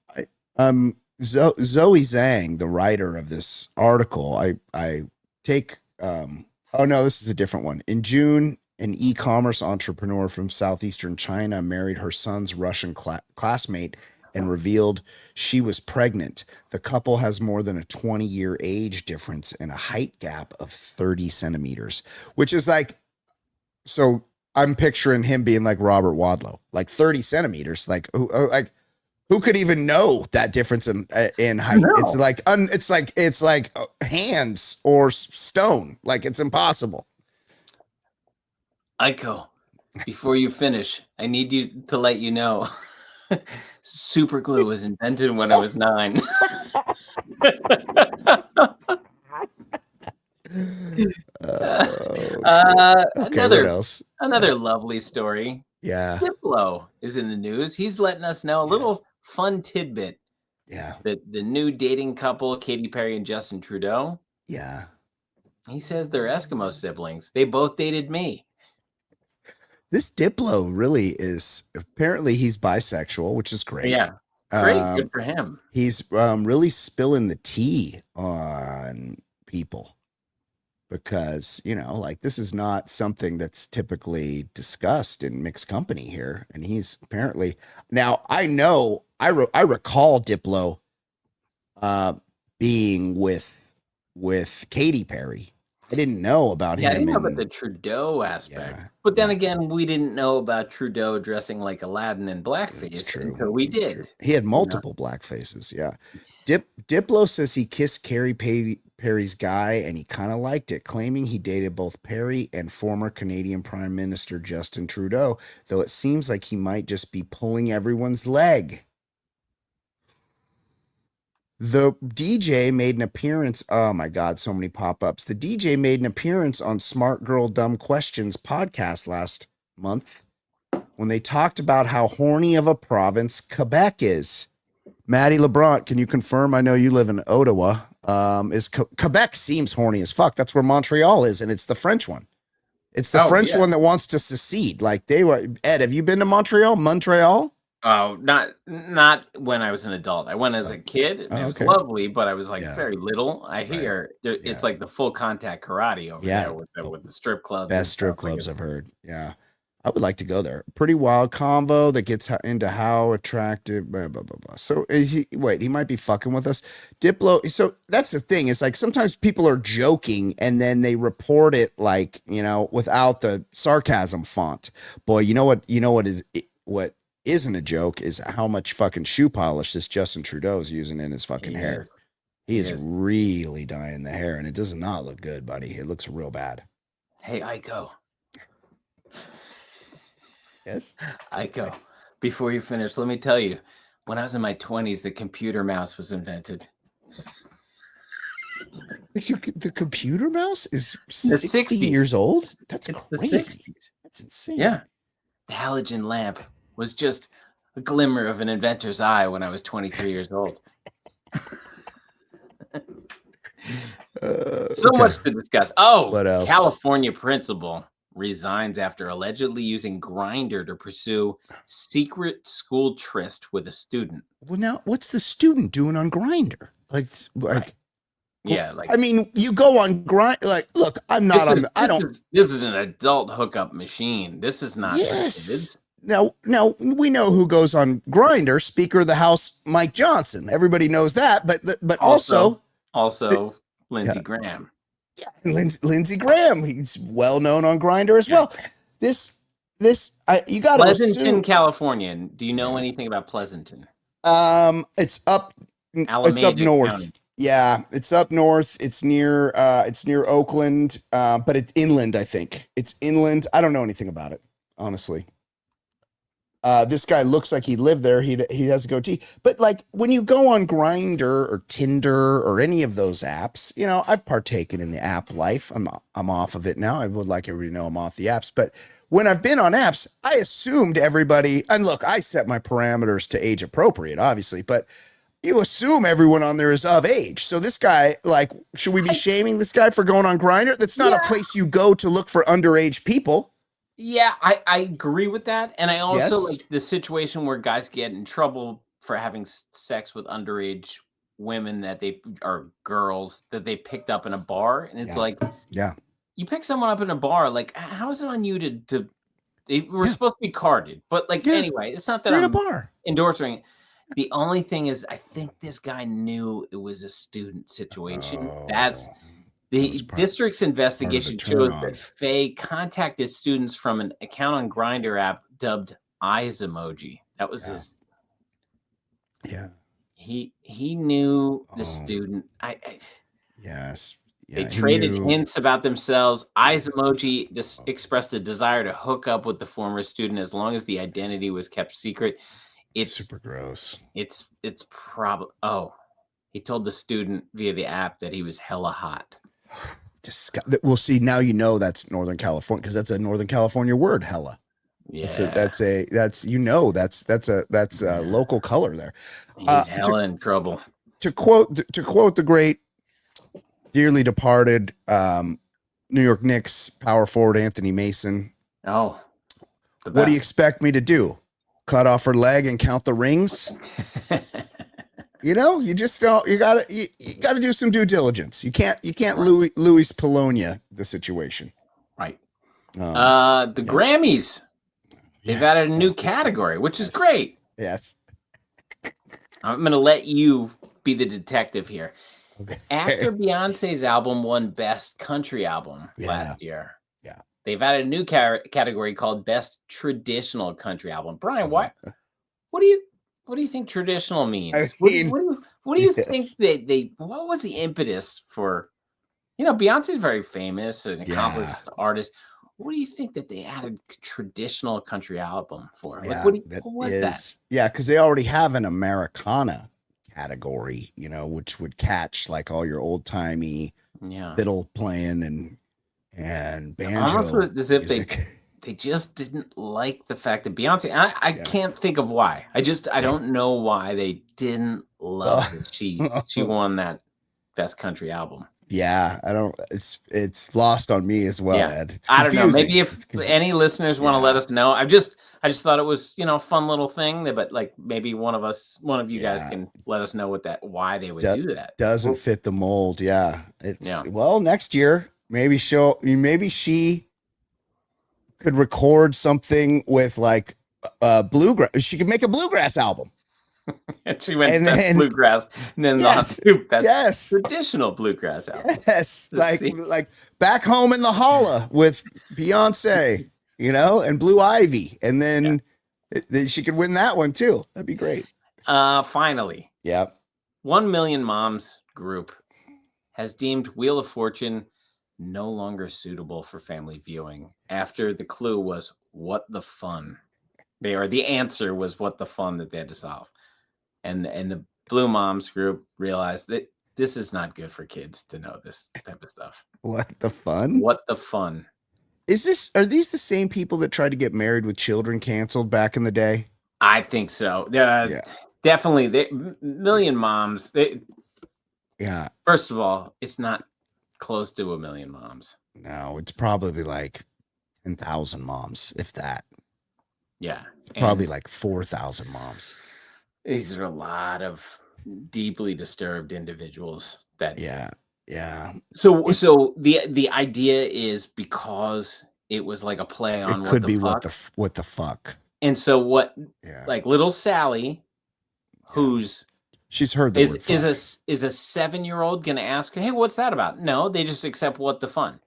Zhang, the writer of this article, I take oh no, this is a different one. In June, an e-commerce entrepreneur from southeastern China married her son's Russian classmate and revealed she was pregnant. The couple has more than a 20-year age difference and a height gap of 30 centimeters, which is like, so I'm picturing him being like Robert Wadlow, like 30 centimeters. Like who could even know that difference in height? No. It's like hands or stone. Like it's impossible. Aiko, before you finish, I need you to let you know super glue was invented when I was 9. What else? Another lovely story. Yeah. Diplo is in the news. He's letting us know a little fun tidbit. Yeah. The new dating couple, Katy Perry and Justin Trudeau. Yeah. He says they're Eskimo siblings. They both dated me. This Diplo really is, apparently he's bisexual, which is great. Yeah. Great. Good for him. He's really spilling the tea on people because, you know, like this is not something that's typically discussed in mixed company here. And he's apparently, now I recall Diplo being with Katy Perry. I didn't know about him. I didn't know about the Trudeau aspect. But then again, we didn't know about Trudeau dressing like Aladdin in blackface until we did. True. He had multiple black faces, yeah. Diplo says he kissed Katy Perry's guy and he kind of liked it, claiming he dated both Perry and former Canadian Prime Minister Justin Trudeau, though it seems like he might just be pulling everyone's leg. The DJ made an appearance. Oh my God, so many pop-ups. The DJ made an appearance on Smart Girl Dumb Questions podcast last month when they talked about how horny of a province Quebec is. Maddie LeBron, can you confirm? I know you live in Ottawa. Quebec seems horny as fuck. That's where Montreal is, and it's the French one. It's the French one that wants to secede. Like they were. Ed, have you been to Montreal? Oh, not when I was an adult. I went as a kid. And it was lovely, but I was like very little. I hear it's like the full contact karate over there with the strip clubs. Best strip clubs I've heard. Yeah. I would like to go there. Pretty wild combo that gets into how attractive, blah, blah, blah, blah. So he might be fucking with us. Diplo. So that's the thing. It's like sometimes people are joking and then they report it like, you know, without the sarcasm font. Boy, what isn't a joke is how much fucking shoe polish this Justin Trudeau is using in his fucking hair. He is really dyeing the hair and it does not look good, buddy. It looks real bad. Hey, Aiko. Yes? Aiko, before you finish, let me tell you, when I was in my 20s, the computer mouse was invented. The computer mouse is 60 years old? That's crazy. The 60s. That's insane. Yeah. The halogen lamp was just a glimmer of an inventor's eye when I was 23 years old. Much to discuss. Oh, what else? California principal resigns after allegedly using Grindr to pursue secret school tryst with a student. Well, now what's the student doing on Grindr? I mean, you go on Grindr. Like, look, I'm not on. This is an adult hookup machine. This is not. Yes. Now we know who goes on Grindr. Speaker of the House, Mike Johnson. Everybody knows that. But also Lindsey Graham. Yeah, Lindsey Graham. He's well known on Grindr as well. You got to Pleasanton, California. Do you know anything about Pleasanton? It's up north. County. Yeah, it's up north. It's near Oakland, but it's inland. I think it's inland. I don't know anything about it, honestly. This guy looks like he lived there. He has a goatee. But like when you go on Grindr or Tinder or any of those apps, you know, I've partaken in the app life. I'm off of it now. I would like everybody to know I'm off the apps. But when I've been on apps, I assumed everybody, and look, I set my parameters to age appropriate, obviously, but you assume everyone on there is of age. So this guy, like, should we be shaming this guy for going on Grindr? That's not a place you go to look for underage people. Yeah, I agree with that. And I also Yes. like the situation where guys get in trouble for having sex with underage women that they are girls that they picked up in a bar. And it's like, you pick someone up in a bar, like, how is it on you to they were supposed to be carded? But like, anyway, it's not that I'm endorsing it. The only thing is, I think this guy knew it was a student situation. That's the district's investigation shows that Faye contacted students from an account on Grindr app dubbed Eyes Emoji. That was his. Yeah. He knew the student. They traded hints about themselves. Eyes Emoji just expressed a desire to hook up with the former student as long as the identity was kept secret. It's super gross. It's probably he told the student via the app that he was hella hot. Well, see, now you know that's Northern California because that's a Northern California word, hella. Yeah, that's a local color there. He's hella in trouble. To quote the great, dearly departed New York Knicks power forward Anthony Mason. Oh, what do you expect me to do? Cut off her leg and count the rings? You know, you just don't. You gotta do some due diligence. You can't Louis Polonia the situation. Right. The Grammys. They've added a new category, which is great. Yes. I'm going to let you be the detective here. Okay. After Beyonce's album won Best Country Album last year, they've added a new category called Best Traditional Country Album. Brian, what do you think traditional means? I mean, what do you think what was the impetus for? You know, Beyonce's very famous and accomplished artist. What do you think that they added traditional country album for? Like, what was that? Yeah, because they already have an Americana category, you know, which would catch like all your old timey fiddle playing and banjo. Almost as if they just didn't like the fact that Beyonce. I can't think of why. I don't know why they didn't love that she won that Best Country Album. Yeah, I don't. It's lost on me as well, Ed. It's I don't know. Maybe if any listeners want to let us know, I just thought it was a fun little thing. But like maybe one of you guys can let us know why they would do that. Doesn't fit the mold. Yeah, well, next year maybe she could record something with like bluegrass. She could make a bluegrass album. And she went best bluegrass, and then best traditional bluegrass album. Yes, like Back Home in the Holla with Beyonce, and Blue Ivy, and then she could win that one too. That'd be great. Finally, 1 Million Moms Group has deemed Wheel of Fortune no longer suitable for family viewing after the clue was what the fun. The answer was what the fun that they had to solve. And the Blue Moms Group realized that this is not good for kids to know this type of stuff. What the fun? What the fun? Are these the same people that tried to get Married with Children canceled back in the day? I think so. Definitely. Million Moms. First of all, it's not close to 1 million moms. No, it's probably like 10,000 moms, if that. Yeah. It's probably like 4,000 moms. These are a lot of deeply disturbed individuals that So the idea is because it was like a play on what the fuck. And so like little Sally, she's heard the word fuck. Is a 7-year-old gonna ask, hey, what's that about? No, they just accept what the fun.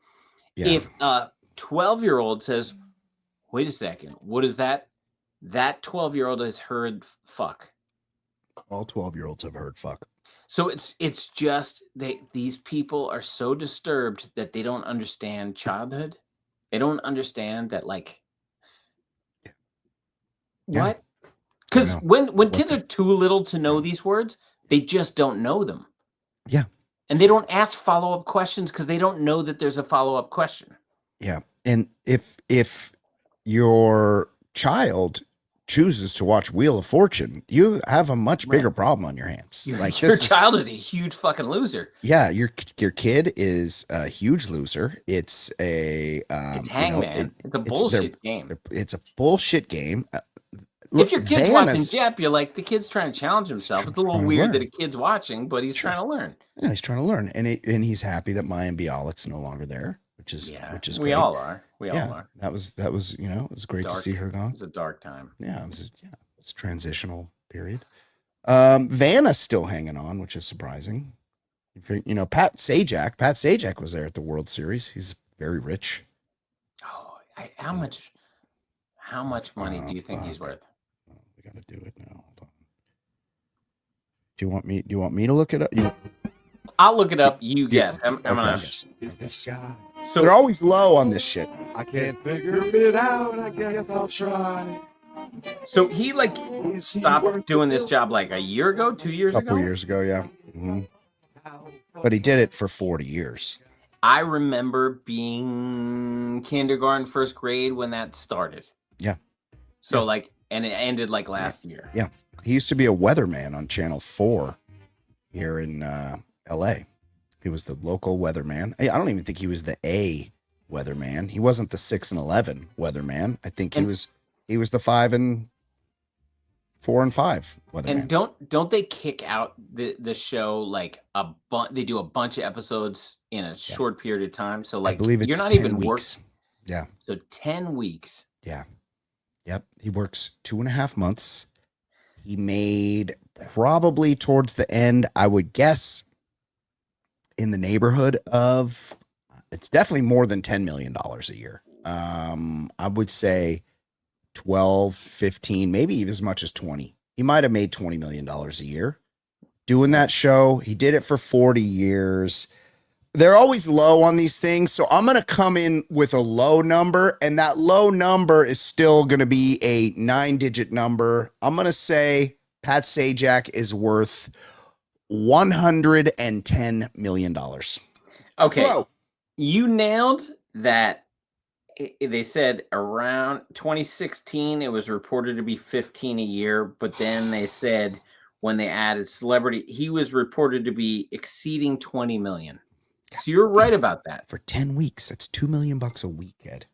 Yeah. If a 12-year-old says, wait a second, what is that? That 12-year-old has heard fuck. All 12-year-olds have heard fuck. So it's just these people are so disturbed that they don't understand childhood. They don't understand that What? Because know. when kids are too little to know these words, they just don't know them. Yeah. And they don't ask follow-up questions because they don't know that there's a follow-up question. Yeah. And if your child chooses to watch Wheel of Fortune, you have a much bigger problem on your hands. Your Like child is a huge fucking loser. Yeah, your kid is a huge loser. It's a It's Hangman. It's a bullshit game. It's a bullshit game. If your kid's watching Jep, you're like, the kid's trying to challenge himself. It's a little weird that a kid's watching, but he's trying to learn. Yeah, he's trying to learn, and he's happy that Maya and Bialik's no longer there, which is we great. all are. We all are. That was it was great to see her gone. It was a dark time. Yeah, it was a transitional period. Vanna's still hanging on, which is surprising. Pat Sajak was there at the World Series. He's very rich. Oh, how much money do you think he's worth? We got to do it now. Hold on. Do you want me to look it up? I'll look it up. You guess. I'm gonna Is this guy? So they're always low on this shit. I can't figure it out. I guess I'll try. So he stopped doing this job like a year ago, 2 years ago? A couple years ago, yeah. Mm-hmm. But he did it for 40 years. I remember being kindergarten, first grade when that started. Yeah. So and it ended last year. Yeah. He used to be a weatherman on Channel 4 here in LA. He was the local weatherman. I don't even think he was the A weatherman. He wasn't the 6 and 11 weatherman. I think he was the 5 and 4 and 5 weatherman. And don't they kick out the show they do a bunch of episodes in a short period of time? So I believe it's you're not 10 even weeks. Yeah. So 10 weeks. Yeah. Yep. He works 2.5 months. He made probably towards the end, I would guess, in the neighborhood of, it's definitely more than $10 million a year. I would say 12, 15, maybe even as much as 20. He might have made $20 million a year doing that show. He did it for 40 years. They're always low on these things. So I'm going to come in with a low number, and that low number is still going to be a 9-digit number. I'm going to say Pat Sajak is worth $110 million. Okay. Slow. You nailed that. They said around 2016, it was reported to be 15 a year, but then they said when they added celebrity, he was reported to be exceeding 20 million. So you're right about that. For 10 weeks, that's $2 million a week, Ed.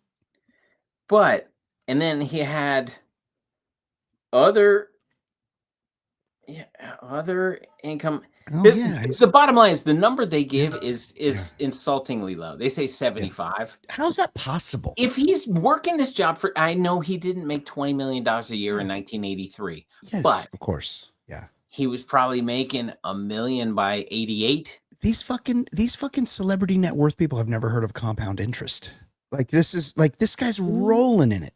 And then he had other income. Oh, the bottom line is the number they give is insultingly low. They say 75. How's that possible? If he's working this job I know he didn't make $20 million a year in 1983. Yes, but of course. Yeah. He was probably making $1 million by 88. These fucking celebrity net worth people have never heard of compound interest. This guy's rolling in it.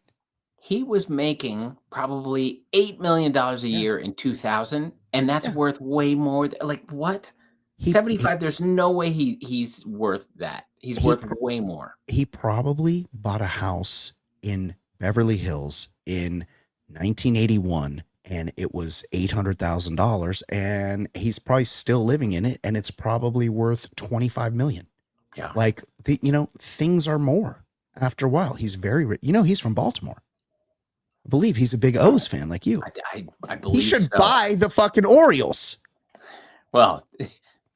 He was making probably $8 million a year in 2000, and that's worth way more. What? 75? There's no way he's worth that. He's worth way more. He probably bought a house in Beverly Hills in 1981, and it was $800,000, and he's probably still living in it, and it's probably worth $25 million. Yeah. Things are more after a while. He's very rich. He's from Baltimore. I believe he's a big O's fan like you. I believe he should buy the fucking Orioles. Well,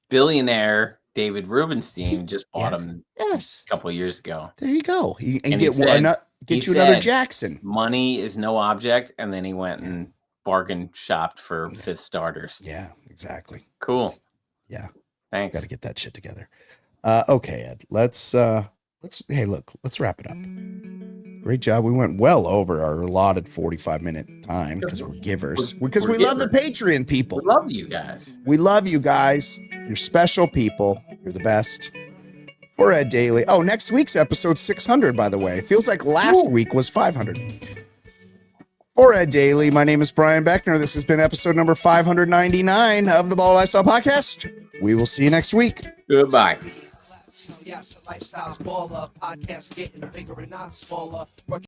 billionaire David Rubenstein just bought him a couple of years ago. There you go. Get you another Jackson. Money is no object, and then he went and bargain shopped for fifth starters. Yeah, exactly. Cool. Yeah. Thanks. Got to get that shit together. Okay, Ed. Let's wrap it up. Great job. We went well over our allotted 45-minute time because we're givers. Because we love the Patreon people. We love you guys. We love you guys. You're special people. You're the best. For Ed Daly. Oh, next week's episode 600, by the way. Feels like last week was 500. For Ed Daly, my name is Brian Beckner. This has been episode number 599 of the Ball Lifestyle Podcast. We will see you next week. Goodbye. Yes, the Lifestyles Baller podcast getting bigger and not smaller.